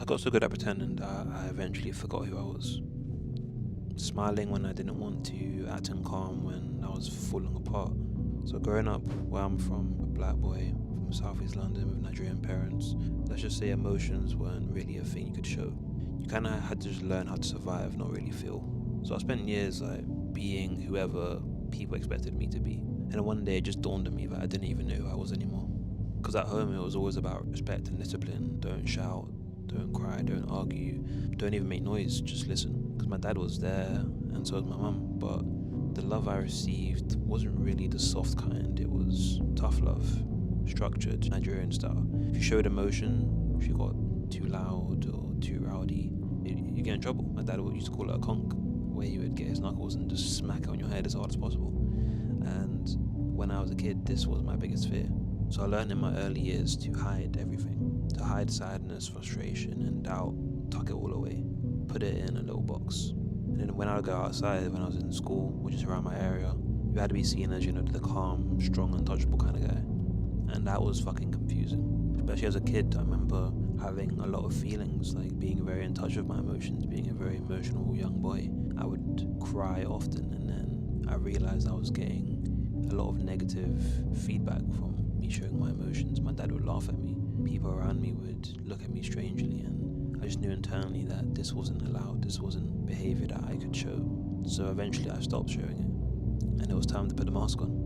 I got so good at pretending that I eventually forgot who I was. Smiling when I didn't want to, acting calm when I was falling apart. So growing up where I'm from, a black boy from Southeast London with Nigerian parents, let's just say emotions weren't really a thing you could show. You kind of had to just learn how to survive, not really feel. So I spent years being whoever people expected me to be. And then one day it just dawned on me that I didn't even know who I was anymore. Because at home it was always about respect and discipline. Don't shout, don't cry, don't argue, don't even make noise, just listen. Because my dad was there and so was my mum, but the love I received wasn't really the soft kind. It was tough love, structured, Nigerian style. If you showed emotion, if you got too loud or too rowdy, you get in trouble. My dad used to call it a conk, where he would get his knuckles and just smack it on your head as hard as possible. And when I was a kid, this was my biggest fear. So I learned in my early years to hide everything, to hide sadness, frustration, and doubt, tuck it all away, put it in a little box. And then when I would go outside, when I was in school, which is around my area, you had to be seen as, the calm, strong, untouchable kind of guy. And that was fucking confusing. Especially as a kid, I remember having a lot of feelings, like being very in touch with my emotions, being a very emotional young boy. I would cry often, and then I realized I was getting a lot of negative feedback from me showing my emotions. My dad would laugh at me. People around me would look at me strangely, and I just knew internally that this wasn't allowed. This wasn't behavior that I could show. So eventually I stopped showing it, and it was time to put the mask on.